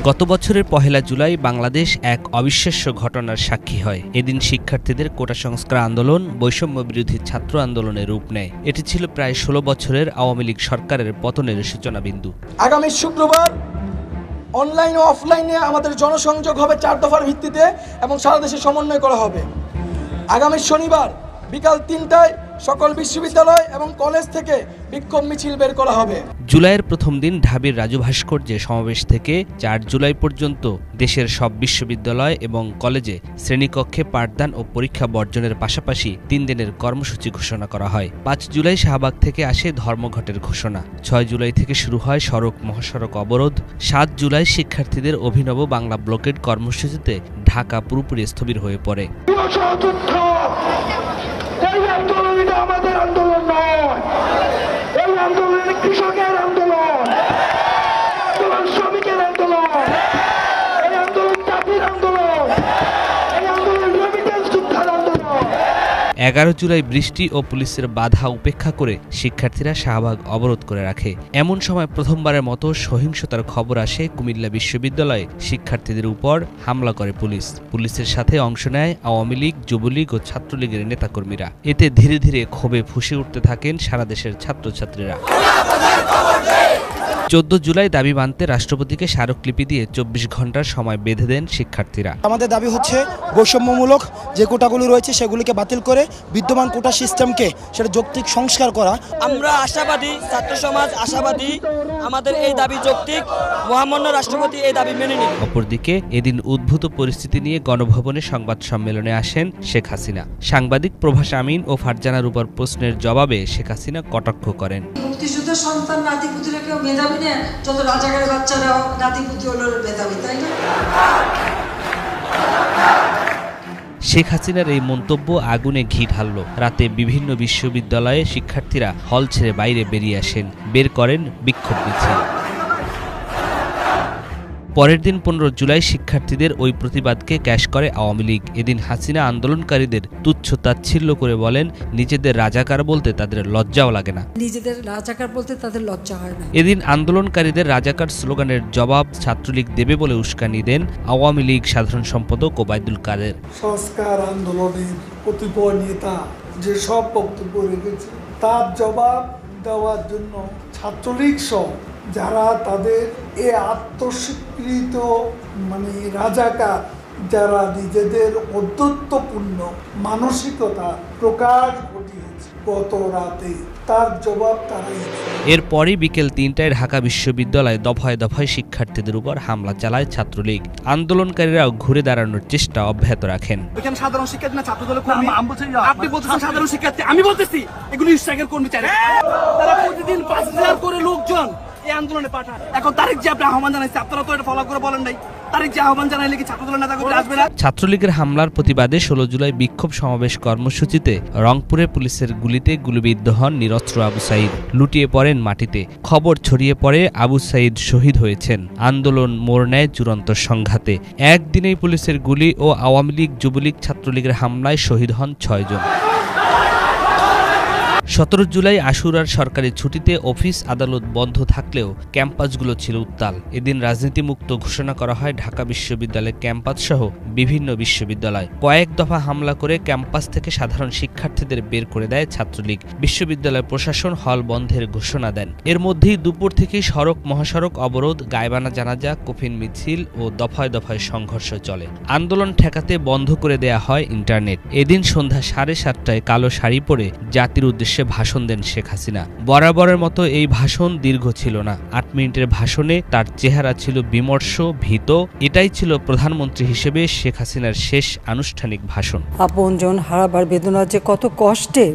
গত বছরের ১ জুলাই বাংলাদেশ এক অবিশ্বাস্য ঘটনার সাক্ষী হয়। এদিন শিক্ষার্থীদের কোটা সংস্কার আন্দোলন বৈষম্য বিরোধী ছাত্র আন্দোলনের রূপ নেয়। এটি ছিল প্রায় ১৬ বছরের আওয়ামী লীগ সরকারের পতনের সূচনা বিন্দু। আগামী শুক্রবার অনলাইন ও অফলাইনে আমাদের জনসংযোগ হবে ৪ দফার ভিত্তিতে এবং সারা দেশে সমন্বয় করা হবে। আগামী শনিবার বিকাল ৩টায় সকল বিশ্ববিদ্যালয় এবং কলেজ থেকে বিক্ষোভ মিছিল বের করা হবে। জুলাইয়ের প্রথম দিন ঢাবির রাজু ভাস্কর্যে সমাবেশ থেকে ৪ জুলাই পর্যন্ত দেশের সব বিশ্ববিদ্যালয় এবং কলেজে শ্রেণীকক্ষে পাঠদান ও পরীক্ষা বর্জনের পাশাপাশি ৩ দিনের কর্মসূচি ঘোষণা করা হয়। ৫ জুলাই শাহবাগ থেকে আসে ধর্মঘটের ঘোষণা। ৬ জুলাই থেকে শুরু হয় সড়ক মহাসড়ক অবরোধ। ৭ জুলাই শিক্ষার্থীদের অভিনব বাংলা ব্লকেড কর্মসূচিতে ঢাকা পুরোপুরি স্থবির হয়ে পড়ে। আমাদের আন্দোলন নয়, এই আন্দোলন কৃষকের আন্দোলন, শ্রমিকের আন্দোলন, এই আন্দোলন জাতির আন্দোলন, এই আন্দোলন রেমিটেন্স যোদ্ধার আন্দোলন। ১১ জুলাই বৃষ্টি ও পুলিশের বাধা উপেক্ষা করে শিক্ষার্থীরা শাহবাগ অবরোধ করে রাখে। এমন সময় প্রথমবারের মতো সহিংসতার খবর আসে কুমিল্লা বিশ্ববিদ্যালয়ে। শিক্ষার্থীদের উপর হামলা করে পুলিশ। পুলিশের সাথে অংশ নেয় আওয়ামী লীগ, যুবলীগ ও ছাত্রলীগের নেতাকর্মীরা। এতে ধীরে ধীরে ক্ষোভে ফুঁসে উঠতে থাকেন সারা দেশের ছাত্রছাত্রীরা। ১৪ জুলাই দাবি মানতে রাষ্ট্রপতিকে স্মারকলিপি দিয়ে ২৪ ঘন্টার সময় বেঁধে দেন শিক্ষার্থীরা। আমাদের দাবি হচ্ছে বৈষম্যমূলক যে কোটাগুলি রয়েছে সেগুলিকে বাতিল করে বিদ্যমান কোটা সিস্টেমকে সেটা যৌক্তিক সংস্কার করা। আমরা আশাবাদী, ছাত্র সমাজ আশাবাদী, আমাদের এই দাবি যৌক্তিক, মহামান্য রাষ্ট্রপতি এই দাবি মেনে নিন। অপরদিকে এদিন উদ্ভূত পরিস্থিতি নিয়ে গণভবনে সংবাদ সম্মেলনে আসেন শেখ হাসিনা। সাংবাদিক প্রভাস আমিন ও ফারজানার উপর প্রশ্নের জবাবে শেখ হাসিনা কটাক্ষ করেন। মুক্তিযুদ্ধের সন্তান নাতিপুতিরা কেউ মেধাবী না, যত রাজাকারের বাচ্চারা নাতিপুতি হলো মেধাবী, তাই না? শেখ হাসিনার এই মন্তব্য আগুনে ঘি ঢালল। রাতে বিভিন্ন বিশ্ববিদ্যালয়ে শিক্ষার্থীরা হল ছেড়ে বাইরে বেরিয়ে আসেন, বের করেন বিক্ষোভ মিছিল। পরের দিন ১৫ জুলাই শিক্ষার্থীদের ওই প্রতিবাদকে ক্যাশ করে আওয়ামী লীগ। এদিন হাসিনা আন্দোলনকারীদের তুচ্ছ তাচ্ছিল্য করে বলেন, নিজেদের রাজাকার বলতে তাদের লজ্জাও লাগে না। নিজেদের রাজাকার বলতে তাদের লজ্জা হয় না। এদিন আন্দোলনকারীদের রাজাকার স্লোগানের জবাব ছাত্রলীগ দেবে বলে উস্কানি দেন আওয়ামী লীগ সাধারণ সম্পাদক ওবায়দুল কাদের। সংস্কার আন্দোলনের কতিপয় নেতা যে সব বক্তব্য রেখেছে তার জবাব দেওয়ার জন্য ছাত্রলীগ সহ যারা তাদের এ আত্মস্বীকৃত রাজাকার, যারা নিজেদের অদ্যত্বপূর্ণ মানসিকতা প্রকাশ ঘটিয়েছে গত রাতে, তার জবাব তারাই। এরপরই বিকেল ৩টায় ঢাকা বিশ্ববিদ্যালয়ে দফায় দফায় শিক্ষার্থীদের উপর হামলা চালায় ছাত্রলীগ। আন্দোলনকারীরাও ঘুরে দাঁড়ানোর চেষ্টা অব্যাহত রাখেন। সাধারণ শিক্ষার্থী না, ছাত্রদলের কর্মী। আপনি বলতেছেন সাধারণ শিক্ষার্থী, আমি বলতেছি এগুলো স্ট্রাইকের কর্মী। তারা প্রতিদিন ৫,০০০ করে লোকজন এই আন্দোলনে পাঠায়। এখন তারিখ যে আপনি আহ্বান জানাইছে, আপনারা তো এটা ফলো করে বলেন নাই। তারিখ যে আহ্বান জানাইলে কি ছাত্রদলের নেতাকর্মী আসবে না? ছাত্রলীগের হামলার প্রতিবাদে ১৬ জুলাই বিক্ষোভ সমাবেশ কর্মসূচিতে রংপুরে পুলিশের গুলিতে গুলিবিদ্ধ হন নিরস্ত্র আবু সাঈদ। লুটিয়ে পড়েন মাটিতে। খবর ছড়িয়ে পড়ে আবু সাঈদ শহীদ হয়েছেন। আন্দোলন মোড় নেয় চূড়ান্ত সংঘাতে। একদিনেই পুলিশের গুলি ও আওয়ামী লীগ, যুবলীগ, ছাত্রলীগের হামলায় শহীদ হন ৬ জন। ১৭ জুলাই আশুরার সরকারি ছুটিতে অফিস আদালত বন্ধ থাকলেও ক্যাম্পাসগুলো ছিল উত্তাল। এদিন রাজনীতিমুক্ত ঘোষণা করা হয় ঢাকা বিশ্ববিদ্যালয়ের ক্যাম্পাস সহ বিভিন্ন বিশ্ববিদ্যালয়। কয়েক দফা হামলা করে ক্যাম্পাস থেকে সাধারণ শিক্ষার্থীদের বের করে দেয় ছাত্রলীগ। বিশ্ববিদ্যালয় প্রশাসন হল বন্ধের ঘোষণা দেন। এর মধ্যেই দুপুর থেকেই সড়ক মহাসড়ক অবরোধ, গায়বানা জানাজা, কফিন মিছিল ও দফায় দফায় সংঘর্ষ চলে। আন্দোলন ঠেকাতে বন্ধ করে দেয়া হয় ইন্টারনেট। এদিন সন্ধ্যা ৭:৩০টায় কালো শাড়ি পরে জাতির উদ্দেশ্যে ভাষণ দেন শেখ হাসিনা। বরাবরের মতো এই ভাষণ দীর্ঘ ছিল না। ৮ মিনিটের ভাষণে তার চেহারা ছিল বিমর্ষ, ভীত। এটাই ছিল প্রধানমন্ত্রী হিসেবে শেখ হাসিনার শেষ আনুষ্ঠানিক ভাষণ। আপনজন হারাবার বেদনা যে কত কষ্টে,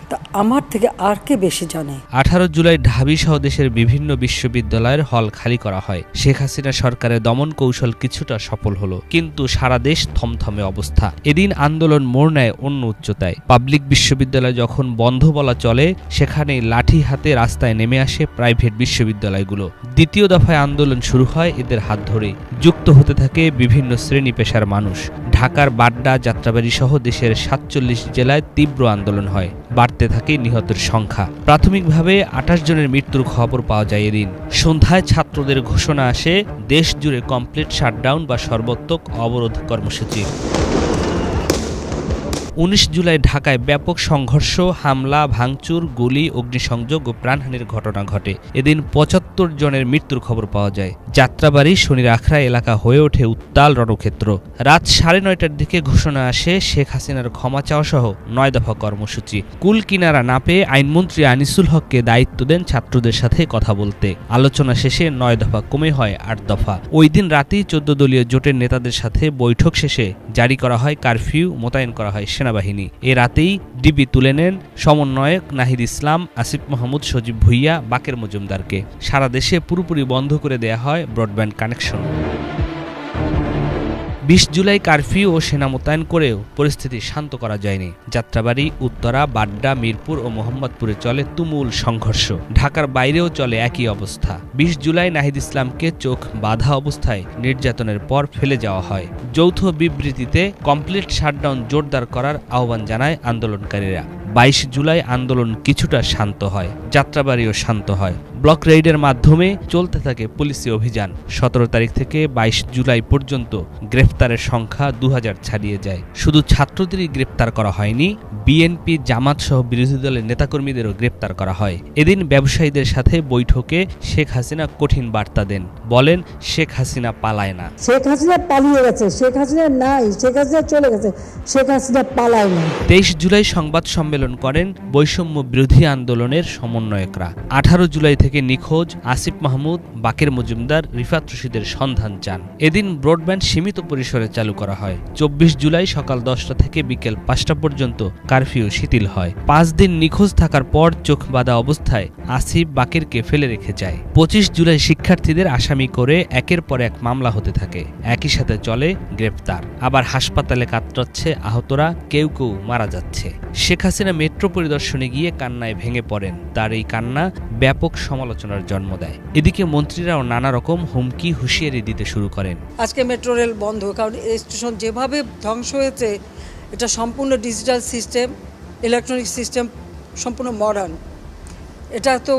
তা আমার থেকে আর কে বেশি জানে। ১৮ জুলাই ঢাবি সহ দেশের বিভিন্ন বিশ্ববিদ্যালয়ের হল খালি করা হয়। শেখ হাসিনা সরকারের দমন কৌশল কিছুটা সফল হলো, কিন্তু সারা দেশ থমথমে অবস্থা। এদিন আন্দোলন মোড় নেয় অন্য উচ্চতায়। পাবলিক বিশ্ববিদ্যালয় যখন বন্ধ বলা বলা চলে সেখানেই লাঠি হাতে রাস্তায় নেমে আসে প্রাইভেট বিশ্ববিদ্যালয়গুলো। দ্বিতীয় দফায় আন্দোলন শুরু হয় এদের হাত ধরে। যুক্ত হতে থাকে বিভিন্ন শ্রেণী পেশার মানুষ। ঢাকার বাড্ডা, যাত্রাবাড়ী সহ দেশের ৪৭ জেলায় তীব্র আন্দোলন হয়। বাড়তে থাকে নিহতের সংখ্যা। প্রাথমিকভাবে ২৮ জনের মৃত্যুর খবর পাওয়া যায় এদিন। সন্ধ্যায় ছাত্রদের ঘোষণা আসে দেশ জুড়ে কমপ্লিট শাটডাউন বা সর্বাত্মক অবরোধ কর্মসূচি। ১৯ জুলাই ঢাকায় ব্যাপক সংঘর্ষ, হামলা, ভাঙচুর, গুলি, অগ্নিসংযোগ ও প্রাণহানির ঘটনা ঘটে। এদিন ৭৫ জনের মৃত্যুর খবর পাওয়া যায়। যাত্রাবাড়ি, শনির আখড়া এলাকা হয়ে ওঠে উত্তাল রণক্ষেত্র। রাত ৯:৩০টার দিকে ঘোষণা আসে শেখ হাসিনার ক্ষমা চাওয়া সহ ৯ দফা কর্মসূচি। কুল কিনারা না পেয়ে আইনমন্ত্রী আনিসুল হককে দায়িত্ব দেন ছাত্রদের সাথে কথা বলতে। আলোচনা শেষে ৯ দফা কমে হয় ৮ দফা। ওই দিন রাতেই ১৪ দলীয় জোটের নেতাদের সাথে বৈঠক শেষে জারি করা হয় কারফিউ, মোতায়েন করা হয় সেনাবাহিনী। এ রাতেই ডিবি তুলে নেন সমন্বয়ক নাহিদ ইসলাম, আসিফ মাহমুদ, সজীব ভুইয়া, বাকের মজুমদারকে। সারা দেশে পুরোপুরি বন্ধ করে দেয়া হয় ব্রডব্যান্ড কানেকশন। ২০ জুলাই কারফিউ ও সেনা মোতায়েন করেও পরিস্থিতি শান্ত করা যায়নি। যাত্রাবাড়ি, উত্তরা, বাড্ডা, মিরপুর ও মোহাম্মদপুরে চলে তুমুল সংঘর্ষ। ঢাকার বাইরেও চলে একই অবস্থা। ২০ জুলাই নাহিদ ইসলামকে চোখ বাঁধা অবস্থায় নির্যাতনের পর ফেলে যাওয়া হয়। যৌথ বিবৃতিতে কমপ্লিট শাটডাউন জোরদার করার আহ্বান জানায় আন্দোলনকারীরা। ২২ জুলাই আন্দোলন কিছুটা শান্ত হয়, যাত্রাবাড়িও শান্ত হয়। ব্লক রেইডের মাধ্যমে চলতে থাকে পুলিশি অভিযান। ১৭ তারিখ থেকে ২২ জুলাই পর্যন্ত গ্রেফতারের সংখ্যা ২০০০ ছাড়িয়ে যায়। শুধু ছাত্রদেরই গ্রেপ্তার করা হয়নি, বিএনপি, জামাত সহ বিরোধী দলের নেতাকর্মীদেরও গ্রেপ্তার করা হয়। এদিন ব্যবসায়ীদের সাথে বৈঠকে শেখ হাসিনা কঠিন বার্তা দেন। বলেন, শেখ হাসিনা পালায় না। শেখ হাসিনা পালিয়ে গেছে, শেখ হাসিনা নাই, শেখ হাসিনা চলে গেছে, শেখ হাসিনা পালায় না। ২৩ জুলাই সংবাদ সম্মেলন করেন বৈষম্য বিরোধী আন্দোলনের সমন্বয়করা। ১৮ জুলাই থেকে নিখোঁজ আসিফ মাহমুদ, বাকের মজুমদার, রিফাত রশিদের সন্ধান চান। এদিন ব্রডব্যান্ড সীমিত পরিসরে চালু করা হয়। ২৪ জুলাই সকাল ১০টা থেকে বিকেল ৫টা পর্যন্ত কারফিউ শিথিল হয়। ৫ দিন নিখোঁজ থাকার পর চোখ বাঁধা অবস্থায় আসিফ বাকেরকে ফেলে রেখে যায়। ২৫ জুলাই শিক্ষার্থীদের আসামি করে একের পর এক মামলা হতে থাকে। একই সাথে চলে গ্রেপ্তার। আবার হাসপাতালে কাতরাচ্ছে আহতরা, কেউ কেউ মারা যাচ্ছে। শেখ হাসিনা মেট্রো পরিদর্শনে গিয়ে কান্নায় ভেঙে পড়েন। তার এই কান্না ব্যাপক সমালোচনার জন্ম দেয়। এদিকে মন্ত্রীরাও নানা রকম হুমকি, হুঁশিয়ারি দিতে শুরু করেন। আজকে মেট্রো রেল বন্ধ, কারণ এই স্টেশন যেভাবে ধ্বংস হয়েছে এটা সম্পূর্ণ ডিজিটাল সিস্টেম, ইলেকট্রনিক সিস্টেম, সম্পূর্ণ মডার্ন। এটা তো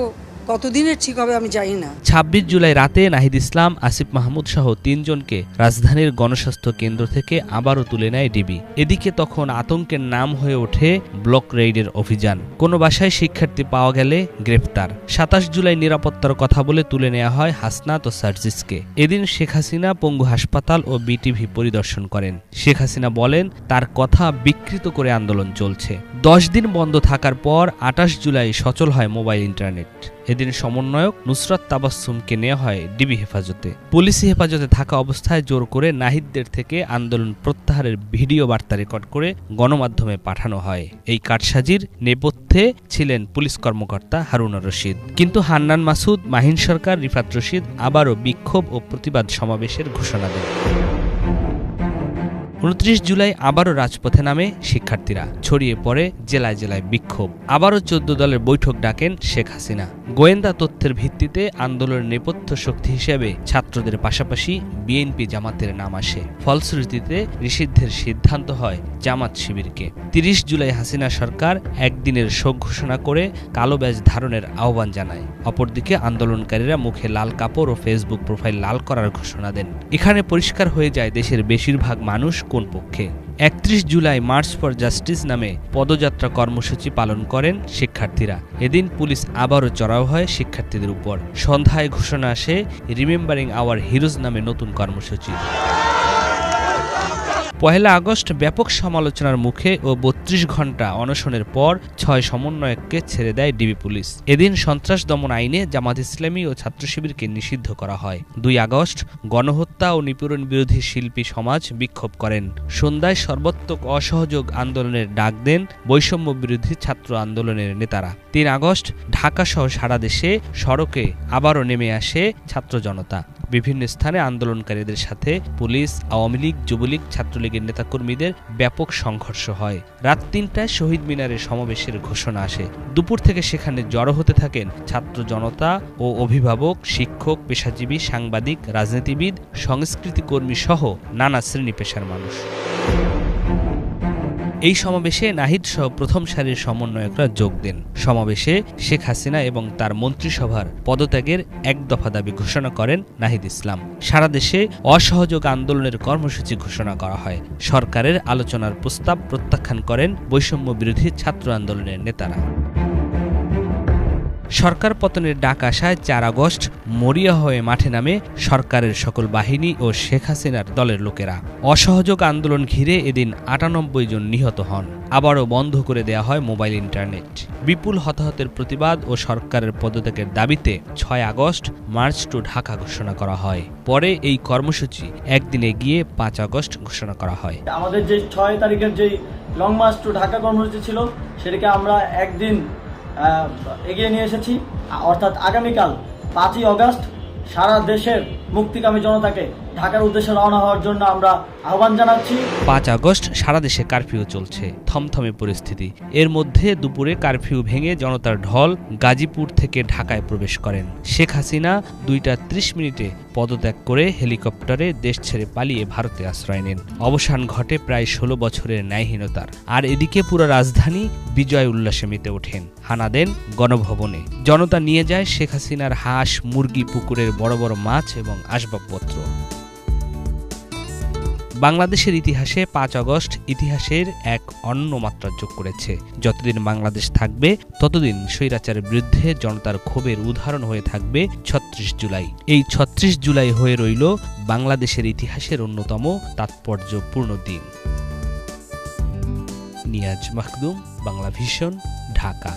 কতদিনের ঠিক হবে আমি জানি না। ২৬ জুলাই রাতে নাহিদ ইসলাম, আসিফ মাহমুদ সহ ৩ জনকে রাজধানীর গণস্বাস্থ্য কেন্দ্র থেকে আবারও তুলে নেয় ডিবি। এদিকে তখন আতঙ্কের নাম হয়ে ওঠে ব্লক রেইডের অভিযান। কোনো বাসায় শিক্ষার্থী পাওয়া গেলে গ্রেফতার। ২৭ জুলাই নিরাপত্তার কথা বলে তুলে নেওয়া হয় হাসনাত ও সার্জিসকে। এদিন শেখ হাসিনা পঙ্গু হাসপাতাল ও বিটিভি পরিদর্শন করেন। শেখ হাসিনা বলেন, তার কথা বিকৃত করে আন্দোলন চলছে। ১০ দিন বন্ধ থাকার পর ২৮ জুলাই সচল হয় মোবাইল ইন্টারনেট। এদিন সমন্বয়ক নুসরাত তাবাসসুমকে নেওয়া হয় ডিবি হেফাজতে। পুলিশি হেফাজতে থাকা অবস্থায় জোর করে নাহিদদের থেকে আন্দোলন প্রত্যাহারের ভিডিও বার্তা রেকর্ড করে গণমাধ্যমে পাঠানো হয়। এই কারসাজির নেপথ্যে ছিলেন পুলিশ কর্মকর্তা হারুনুর রশিদ। কিন্তু হান্নান মাসুদ, মাহিন সরকার, রিফাত রশিদ আবারও বিক্ষোভ ও প্রতিবাদ সমাবেশের ঘোষণা দেন। ২৯ জুলাই আবারও রাজপথে নামে শিক্ষার্থীরা। ছড়িয়ে পড়ে জেলায় জেলায় বিক্ষোভ। আবারও ১৪ দলের বৈঠক ডাকেন শেখ হাসিনা। গোয়েন্দা তথ্যের ভিত্তিতে আন্দোলনের নেপথ্য শক্তি হিসেবে ছাত্রদের পাশাপাশি বিএনপি, জামাতের নাম আসে। ফলশ্রুতিতে নিষিদ্ধের সিদ্ধান্ত হয় জামাত শিবিরকে। ৩০ জুলাই হাসিনা সরকার একদিনের শোক ঘোষণা করে কালো ব্যাজ ধারণের আহ্বান জানায়। অপরদিকে আন্দোলনকারীরা মুখে লাল কাপড় ও ফেসবুক প্রোফাইল লাল করার ঘোষণা দেন। এখানে পরিষ্কার হয়ে যায় দেশের বেশিরভাগ মানুষ কোন পক্ষে। ৩১ জুলাই মার্চ ফর জাস্টিস নামে পদযাত্রা কর্মসূচি পালন করেন শিক্ষার্থীরা। এদিন পুলিশ আবারও চড়াও হয় শিক্ষার্থীদের উপর। সন্ধ্যায় ঘোষণা আসে রিমেম্বারিং আওয়ার হিরোজ নামে নতুন কর্মসূচি। ১ আগস্ট ব্যাপক সমালোচনার মুখে ও ৩২ ঘণ্টা অনশনের পর ৬ সমন্বয়ককে ছেড়ে দেয় ডিবি পুলিশ। এদিন সন্ত্রাস দমন আইনে জামাত ইসলামী ও ছাত্র শিবিরকে নিষিদ্ধ করা হয়। ২ আগস্ট গণহত্যা ও নিপীড়ন বিরোধী শিল্পী সমাজ বিক্ষোভ করেন। সন্ধ্যায় সর্বাত্মক অসহযোগ আন্দোলনের ডাক দেন বৈষম্য বিরোধী ছাত্র আন্দোলনের নেতারা। ৩ আগস্ট ঢাকাসহ সারা দেশে সড়কে আবারও নেমে আসে ছাত্র জনতা। বিভিন্ন স্থানে আন্দোলনকারীদের সাথে পুলিশ, আওয়ামী লীগ, যুবলীগ, ছাত্রলীগ ছাত্রলীগের নেতাকর্মীদের ব্যাপক সংঘর্ষ হয়। রাত ৩টায় শহীদ মিনারে সমাবেশের ঘোষণা আসে। দুপুর থেকে সেখানে জড়ো হতে থাকেন ছাত্র জনতা ও অভিভাবক, শিক্ষক, পেশাজীবী, সাংবাদিক, রাজনীতিবিদ, সংস্কৃতি কর্মী সহ নানা শ্রেণী পেশার মানুষ। এই সমাবেশে নাহিদ সহ প্রথম সারির সমন্বয়করা যোগ দেন। সমাবেশে শেখ হাসিনা এবং তার মন্ত্রিসভার পদত্যাগের এক দফা দাবি ঘোষণা করেন নাহিদ ইসলাম। সারা দেশে অসহযোগ আন্দোলনের কর্মসূচি ঘোষণা করা হয়। সরকারের আলোচনার প্রস্তাব প্রত্যাখ্যান করেন বৈষম্য বিরোধী ছাত্র আন্দোলনের নেতারা। সরকার পতনের ডাক আসায় ৪ আগস্ট মরিয়া হয়ে মাঠে নামে সরকারের সকল বাহিনী ও শেখ হাসিনার দলের লোকেরা। অসহযোগ আন্দোলন ঘিরে এদিন ৯৮ জন নিহত হন। আবারও বন্ধ করে দেয়া হয় মোবাইল ইন্টারনেট। বিপুল হতাহতের প্রতিবাদ ও সরকারের পদত্যাগের দাবিতে ৬ আগস্ট মার্চ টু ঢাকা ঘোষণা করা হয়। পরে এই কর্মসূচি একদিনে গিয়ে ৫ আগস্ট ঘোষণা করা হয়। আমাদের যে ৬ তারিখের যে লং মার্চ টু ঢাকা কর্মসূচি ছিল সেটাকে আমরা একদিন এগিয়ে নিয়ে এসেছি, অর্থাৎ আগামীকাল ৫ই আগস্ট সারা দেশের মুক্তিকামী জনতাকে ঢাকার উদ্দেশ্যে রওনা হওয়ার জন্য আমরা আহ্বান জানাচ্ছি। ৫ আগস্ট সারা দেশে কারফিউ চলছে, থমথমে পরিস্থিতি। এর মধ্যে দুপুরে কারফিউ ভেঙে জনতার ঢল গাজীপুর থেকে ঢাকায় প্রবেশ করেন। শেখ হাসিনা ২টা ৩০ মিনিটে পদত্যাগ করে হেলিকপ্টারে দেশ ছেড়ে পালিয়ে ভারতে আশ্রয় নেন। অবসান ঘটে প্রায় ১৬ বছরের ন্যায়হীনতার। আর এদিকে পুরো রাজধানী বিজয় উল্লাসে মেতে ওঠেন। হানা দেন গণভবনে। জনতা নিয়ে যায় শেখ হাসিনার হাঁস, মুরগি, পুকুরের বড় বড় মাছ এবং আসবাবপত্র। বাংলাদেশের ইতিহাসে ৫ আগস্ট ইতিহাসের এক অন্য মাত্রা যোগ করেছে। যতদিন বাংলাদেশ থাকবে ততদিন স্বৈরাচারের বিরুদ্ধে জনতার ক্ষোভের উদাহরণ হয়ে থাকবে ৩৬ জুলাই। এই ৩৬ জুলাই হয়ে রইল বাংলাদেশের ইতিহাসের অন্যতম তাৎপর্যপূর্ণ দিন। নিয়াজ মাখদুম, বাংলা ভিশন, ঢাকা।